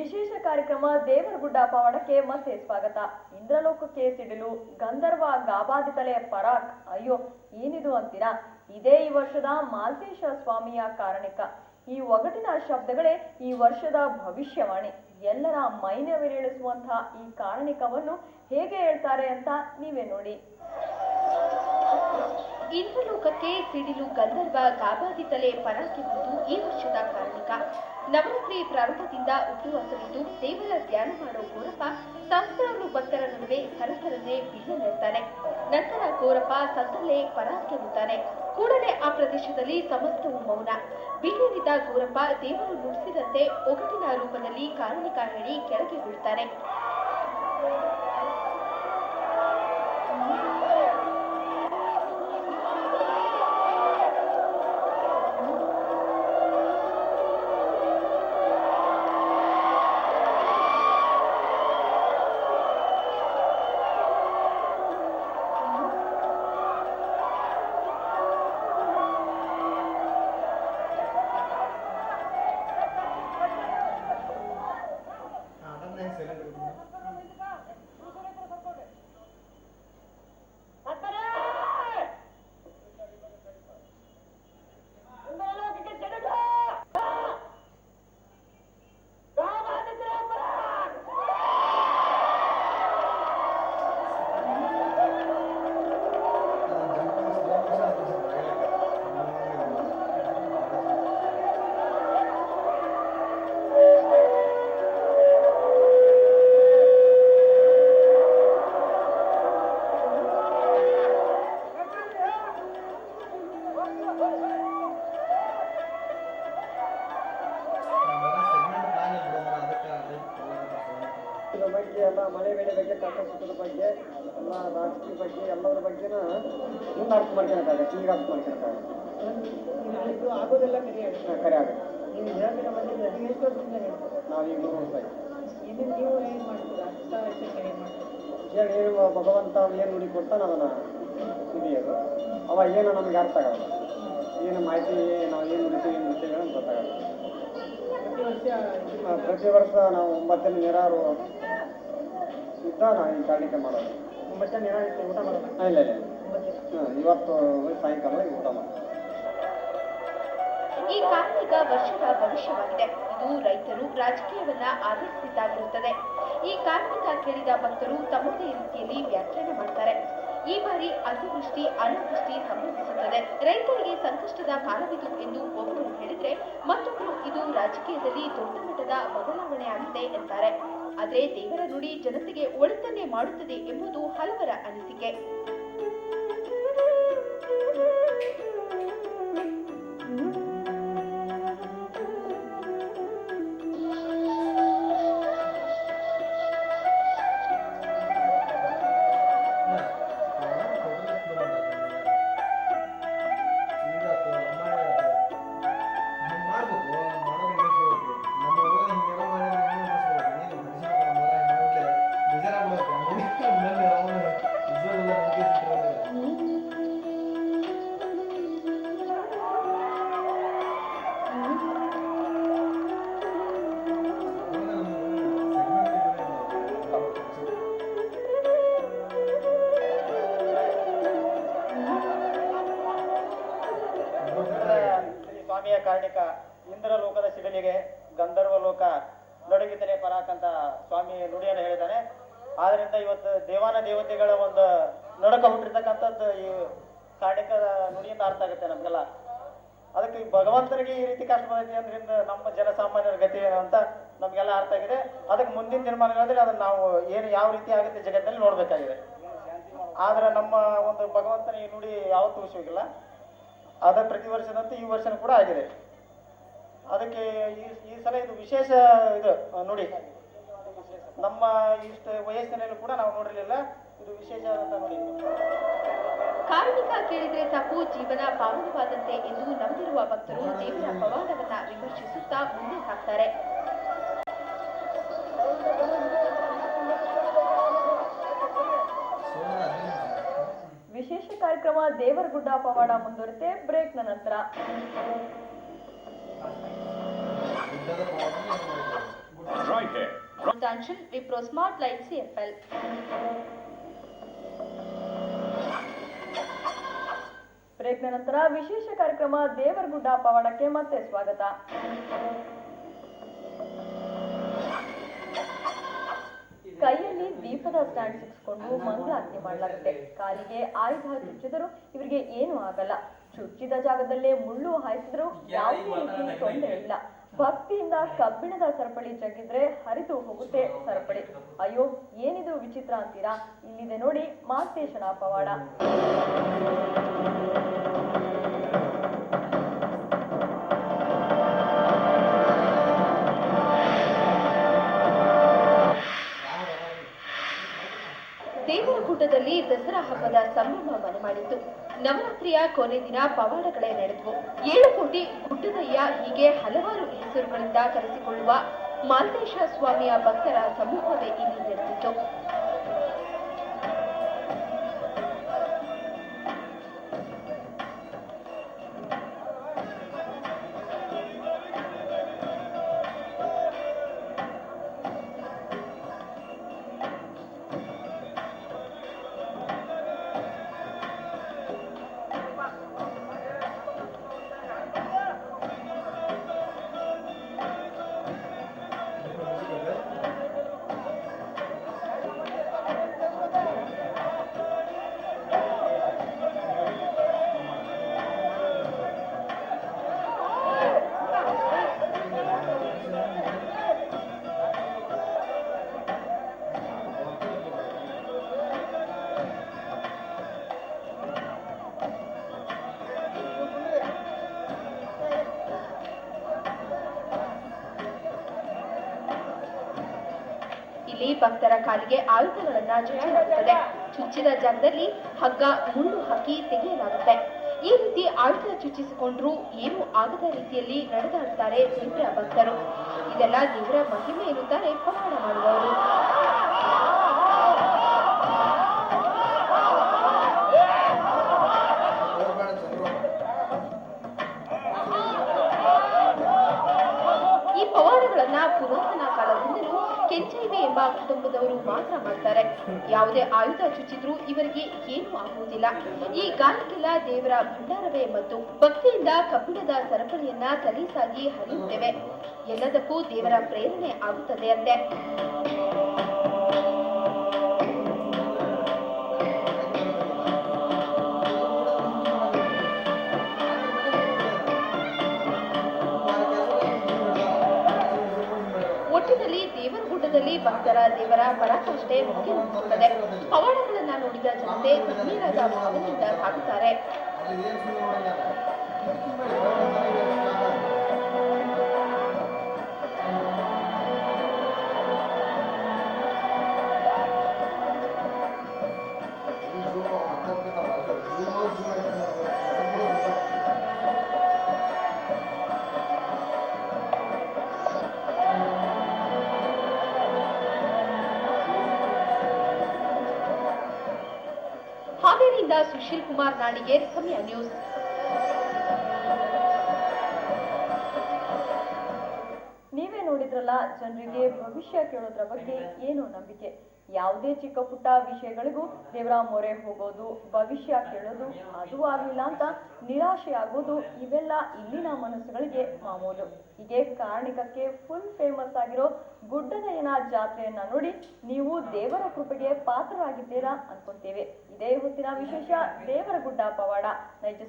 ವಿಶೇಷ ಕಾರ್ಯಕ್ರಮ ದೇವರಗುಡ್ಡ ಪವಾಡಕ್ಕೆ ಮತ್ತೆ ಸ್ವಾಗತ. ಇಂದ್ರಲೋಕಕ್ಕೆ ಸಿಡಿಲು, ಗಂಧರ್ವ ಗಾಬಾದಿತಲೆ ಪರಾಕ್. ಅಯ್ಯೋ ಏನಿದು ಅಂತೀರಾ? ಇದೇ ಈ ವರ್ಷದ ಮಾಲ್ತೇಶ ಸ್ವಾಮಿಯ ಕಾರಣಿಕ. ಈ ಒಗಟಿನ ಶಬ್ದಗಳೇ ಈ ವರ್ಷದ ಭವಿಷ್ಯವಾಣಿ. ಎಲ್ಲರ ಮೈನವಿರೇಳಿಸುವಂತಹ ಈ ಕಾರಣಿಕವನ್ನು ಹೇಗೆ ಹೇಳ್ತಾರೆ ಅಂತ ನೀವೇ ನೋಡಿ. ಇಂದ್ರಲೋಕಕ್ಕೆ ಸಿಡಿಲು, ಗಂಧರ್ವ ಗಾಬಾದಿತಲೆ ಪರಾಕ್ ಎಂಬುದು ಈ ವರ್ಷದ ಕಾರಣಿಕ. ನವರಾತ್ರಿ ಪ್ರಾರಂಭದಿಂದ ಉಪವಾಸವಿದ್ದು ದೇವರ ಧ್ಯಾನ ಮಾಡೋ ಗೋರಪ್ಪ ಸಹಸ್ರಾರು ಭಕ್ತರ ನಡುವೆ ಸರಸರನ್ನೇ ಬಿಲ್ಲನ್ನೆಡ್ತಾನೆ. ನಂತರ ಗೋರಪ್ಪ ಸದ್ದಲ್ಲೇ ಪರಾಕ್ ಎನ್ನುತ್ತಾನೆ. ಕೂಡಲೇ ಆ ಪ್ರದೇಶದಲ್ಲಿ ಸಮಸ್ತವು ಮೌನ. ಬಿಲ್ಲಿನಿದ್ದ ಗೋರಪ್ಪ ದೇವರು ನುಡಿಸಿದಂತೆ ಒಗಟಿನ ರೂಪದಲ್ಲಿ ಕಾರಣಿಕ ಹೇಳಿ ಕೆಳಗೆ ಬೀಳ್ತಾನೆ. ಬಗ್ಗೆ ಎಲ್ಲ ಮಳೆ ಬೆಳೆ ಬಗ್ಗೆ ಕಷ್ಟ ಸುಖದ ಬಗ್ಗೆ ಎಲ್ಲ ರಾಜಕೀಯ ಬಗ್ಗೆ ಎಲ್ಲರ ಬಗ್ಗೆನ ಮುಂದೆ ಅರ್ಥ ಮಾಡ್ಕೊಳಕ್ಕಾಗತ್ತೆ. ಈಗ ಅರ್ಥ ಮಾಡ್ಕೊಳಕ್ಕಾಗತ್ತೆ. ಆಗೋದೆಲ್ಲ ಕರೆ ಆಗುತ್ತೆ. ನೀವು ಹೇಳ್ತಿರೋ ಬಗ್ಗೆ ಎಷ್ಟು ವರ್ಷದಿಂದ ನಾವು ಈಗ 3 ವರ್ಷ ಆಯ್ತು. ಇದು ನೀವು ಏನು ಮಾಡ್ತೀರಾ? ಹೇಳಿ ಭಗವಂತ ಏನು ನುಡಿ ಕೊಡ್ತಾನೆ ಅದನ್ನು ನುಡಿಯೋದು. ಅವ ಏನು ನಮಗೆ ಅರ್ಥ ಆಗಲ್ಲ. ಏನು ಮಾಹಿತಿ ನಾವು ಏನು ನುಡಿತೀವಿ ಏನು ನುಡಿತೀವಿ ಅಂತ ಗೊತ್ತಾಗಲ್ಲ. ಪ್ರತಿ ವರ್ಷ ನಾವು 9 ದಿನ ನೀರಾರು ಇದ್ದ ನಾವು ಈ ಕಾರಣಿಕೆ ಮಾಡೋದು. 9 ದಿನ ನೀರಾರು ಊಟ ಮಾಡೋದು? ಇಲ್ಲ ಇಲ್ಲ, ಇವತ್ತು ಸಾಯಂಕಾಲ ಊಟ ಮಾಡೋದು. ಈ ಕಾರಣಿಕ ವರ್ಷದ ಭವಿಷ್ಯವಾಗಿದೆ. ಇದು ರೈತರು ರಾಜಕೀಯವನ್ನ ಆಧರಿಸಿದ್ದಾಗಿರುತ್ತದೆ. ಈ ಕಾರಣಿಕ ಕೇಳಿದ ಭಕ್ತರು ತಮ್ಮದೇ ರೀತಿಯಲ್ಲಿ ವ್ಯಾಖ್ಯಾನ ಮಾಡ್ತಾರೆ. ಈ ಬಾರಿ ಅತಿವೃಷ್ಟಿ ಅನಾವೃಷ್ಟಿ ಸಂಭವಿಸುತ್ತದೆ, ರೈತರಿಗೆ ಸಂಕಷ್ಟದ ಕಾಲವಿದು ಎಂದು ಒಬ್ಬರು ಹೇಳಿದ್ರೆ, ಮತ್ತೊಬ್ಬರು ಇದು ರಾಜಕೀಯದಲ್ಲಿ ದೊಡ್ಡ ಮಟ್ಟದ ಬದಲಾವಣೆ ಆಗಿದೆ ಎಂತಾರೆ. ಆದರೆ ದೇವರ ನುಡಿ ಜನತೆಗೆ ಒಳಿತನ್ನೇ ಮಾಡುತ್ತದೆ ಎಂಬುದು ಹಲವರ ಅನಿಸಿಕೆ. ಸ್ವಾಮಿಯ ಕಾರಣಿಕ ಇಂದ್ರಲೋಕದ ಸಿಡಿಲಿಗೆ ಗಂಧರ್ವ ಲೋಕ ನಡುಗಿತನೆ ಪರಾಕ್ ಅಂತ ಸ್ವಾಮಿ ನುಡಿಯನ್ನು ಹೇಳಿದ್ದಾನೆ. ಆದ್ರಿಂದ ಇವತ್ತು ದೇವಾನ ದೇವತೆಗಳ ಒಂದು ನಡುಕ ಹುಟ್ಟಿರ್ತಕ್ಕಂಥದ್ದು ಈ ಕಾರಣಿಕದ ನುಡಿಯಿಂದ ಅರ್ಥ ಆಗುತ್ತೆ ನಮಗೆಲ್ಲ. ಅದಕ್ಕೆ ಭಗವಂತನಿಗೆ ಈ ರೀತಿ ಕಷ್ಟ ಬಂದೈತಿ ಅಂದ್ರಿಂದ ನಮ್ಮ ಜನಸಾಮಾನ್ಯರ ಗತಿ ಏನು ಅಂತ ನಮಗೆಲ್ಲ ಅರ್ಥ ಆಗಿದೆ. ಅದಕ್ಕೆ ಮುಂದಿನ ತೀರ್ಮಾನಗಳಾದ್ರೆ ಅದನ್ನ ನಾವು ಏನು ಯಾವ ರೀತಿ ಆಗುತ್ತೆ ಜಗತ್ತಿನಲ್ಲಿ ನೋಡ್ಬೇಕಾಗಿದೆ. ಆದ್ರೆ ನಮ್ಮ ಒಂದು ಭಗವಂತನ ಈ ನುಡಿ ಯಾವತ್ತೂ ವಿಷಯವಿಲ್ಲ. ಅದ ಪ್ರತಿ ವರ್ಷದಂತೆ ಈ ವರ್ಷನೂ ಕೂಡ ಆಗಿದೆ. ಅದಕ್ಕೆ ಈ ಸಲ ಇದು ವಿಶೇಷ ಇದು ನುಡಿ ನಮ್ಮ ಇಷ್ಟು ವಯಸ್ಸಿನಲ್ಲೂ ಕೂಡ ನಾವು ನೋಡಿರಲಿಲ್ಲ. ಇದು ವಿಶೇಷವಾದಂತ ನುಡಿ. ಕಾರಣಿಕ ಕೇಳಿದ್ರೆ ಸಾಕು ಜೀವನ ಪಾವನವಾದಂತೆ ಎಂದು ನಂಬಿರುವ ಭಕ್ತರು ದೇವರ ಪವಾಡವನ್ನ ವಿಮರ್ಶಿಸುತ್ತಾ ಮುಂದೆ ಸಾಗ್ತಾರೆ. ವಿಶೇಷ ಕಾರ್ಯಕ್ರಮ ದೇವರಗುಡ್ಡ ಪವಾಡ ಮುಂದುವರಿತೆ ಬ್ರೇಕ್ನ ನಂತರ. ಗುಡ್ಡದ ಪವಾಡ Trihead. Attention, Wipro Smart Light CFL. ಬ್ರೇಕ್ನ ನಂತರ ವಿಶೇಷ ಕಾರ್ಯಕ್ರಮ ದೇವರಗುಡ್ಡ ಪವಾಡಕ್ಕೆ ಮತ್ತೆ ಸ್ವಾಗತ. ಕೈಯಲ್ಲಿ ದೀಪದ ಸ್ಟ್ಯಾಂಡ್ ಸಿಕ್ಸ್ಕೊಂಡು ಮಂಗಳಾರತಿ ಮಾಡಲಾಗುತ್ತೆ. ಕಾಲಿಗೆ ಆಯುಧ ಚುಚ್ಚಿದರೂ ಇವರಿಗೆ ಏನೂ ಆಗಲ್ಲ. ಚುಚ್ಚಿದ ಜಾಗದಲ್ಲೇ ಮುಳ್ಳು ಹಾಯಿಸಿದ್ರು ಯಾವುದೇ ರೀತಿ ತೊಂದರೆ ಇಲ್ಲ. ಭಕ್ತಿಯಿಂದ ಕಬ್ಬಿಣದ ಸರಪಳಿ ಜಗ್ಗಿದ್ರೆ ಹರಿದು ಹೋಗುತ್ತೆ ಸರಪಳಿ. ಅಯ್ಯೋ ಏನಿದು ವಿಚಿತ್ರ ಅಂತೀರಾ? ಇಲ್ಲಿದೆ ನೋಡಿ ಮಾಸ್ತೇಶನ ಪವಾಡ. ದೇವರಗುಡ್ಡದಲ್ಲಿ ದಸರಾ ಹಬ್ಬದ ಸಂಭ್ರಮ ಮನೆ ಮಾಡಿತ್ತು. ನವರಾತ್ರಿಯ ಕೊನೆ ದಿನ ಪವಾಡಗಳೇ ನಡೆದವು. 7 ಕೋಟಿ ಗುಡ್ಡದಯ್ಯ ಹೀಗೆ ಹಲವಾರು ಹೆಸರುಗಳಿಂದ ಕರೆಸಿಕೊಳ್ಳುವ ಮಾಲ್ತೇಶ ಸ್ವಾಮಿಯ ಭಕ್ತರ ಸಮೂಹವೇ ಇಲ್ಲಿ ನೆರೆದಿತ್ತು. ಇಲ್ಲಿ ಭಕ್ತರ ಕಾಲಿಗೆ ಆಯುಧಗಳನ್ನ ಚುಚ್ಚಲಾಗುತ್ತದೆ. ಚುಚ್ಚಿದ ಜಾಗದಲ್ಲಿ ಹಗ್ಗ ಮುಳ್ಳು ಹಾಕಿ ತೆಗೆಯಲಾಗುತ್ತೆ. ಈ ರೀತಿ ಆಯುಧ ಚುಚ್ಚಿಸಿಕೊಂಡ್ರೂ ಏನೂ ಆಗದ ರೀತಿಯಲ್ಲಿ ನಡೆದಾಡುತ್ತಾರೆ ದೇವರ ಭಕ್ತರು. ಇದೆಲ್ಲ ದೇವರ ಮಹಿಮೆ ಎನ್ನುತ್ತಾರೆ ಪವಾಡ ಮಾಡುವವರು. ಈ ಪವಾಡಗಳನ್ನ ಪುರಾತನ ಕಾಲದಿಂದಲೂ ಕೆಂಚೈವಿ ಎಂಬ ಕುಟುಂಬದವರು ಮಾತ್ರ ಮಾಡ್ತಾರೆ. ಯಾವುದೇ ಆಯುಧ ಚುಚ್ಚಿದ್ರೂ ಇವರಿಗೆ ಏನೂ ಆಗುವುದಿಲ್ಲ. ಈ ಗಾಯಕ್ಕೆಲ್ಲ ದೇವರ ಭಂಡಾರವೇ ಮತ್ತು ಭಕ್ತಿಯಿಂದ ಕಬ್ಬಿಣದ ಸರಪಳಿಯನ್ನ ಸಲೀಸಾಗಿ ಹರಿಯುತ್ತೇವೆ. ಎಲ್ಲದಕ್ಕೂ ದೇವರ ಪ್ರೇರಣೆ ಆಗುತ್ತದೆ ಅಂತೆ. ಒಟ್ಟಿನಲ್ಲಿ ದೇವರಗುಡ್ಡದಲ್ಲಿ ಭಕ್ತರ ದೇವರ ಪರಾಕಾಷ್ಠೆ ಮುಗಿಸುತ್ತದೆ. ಪವಾಡಗಳನ್ನ ನೋಡಿದ ಜನತೆ ಧನ್ಯರಾದ ಭಾವನೆಯಿಂದ ಸಾಗುತ್ತಾರೆ. ಹಾವೇರಿಯಿಂದ ಸುಶೀಲ್ ಕುಮಾರ್ ನಾಡಿಗೇರ್, ಸಮಯ ನ್ಯೂಸ್. ನೀವೇ ನೋಡಿದ್ರಲ್ಲ, ಜನರಿಗೆ ಭವಿಷ್ಯ ಕೇಳೋದ್ರ ಬಗ್ಗೆ ಏನು ನಂಬಿಕೆ. ಯಾವುದೇ ಚಿಕ್ಕ ಪುಟ್ಟ ವಿಷಯಗಳಿಗೂ ದೇವರ ಮೊರೆ ಹೋಗೋದು, ಭವಿಷ್ಯ ಕೇಳೋದು, ಅದು ಆಗಲಿಲ್ಲ ಅಂತ ನಿರಾಶೆ ಆಗೋದು, ಇವೆಲ್ಲ ಇಲ್ಲಿನ ಮನಸ್ಸುಗಳಿಗೆ ಮಾಮೂಲು. ಹೀಗೆ ಕಾರಣಿಕಕ್ಕೆ ಫುಲ್ ಫೇಮಸ್ ಆಗಿರೋ ಗುಡ್ಡದಯ್ಯನ ಜಾತ್ರೆಯನ್ನ ನೋಡಿ ನೀವು ದೇವರ ಕೃಪೆಗೆ ಪಾತ್ರರಾಗಿದ್ದೀರಾ ಅನ್ಕೊಂತೇವೆ. ಇದೇ ಹೊತ್ತಿನ ವಿಶೇಷ ದೇವರಗುಡ್ಡ ಪವಾಡ. ನೈಜ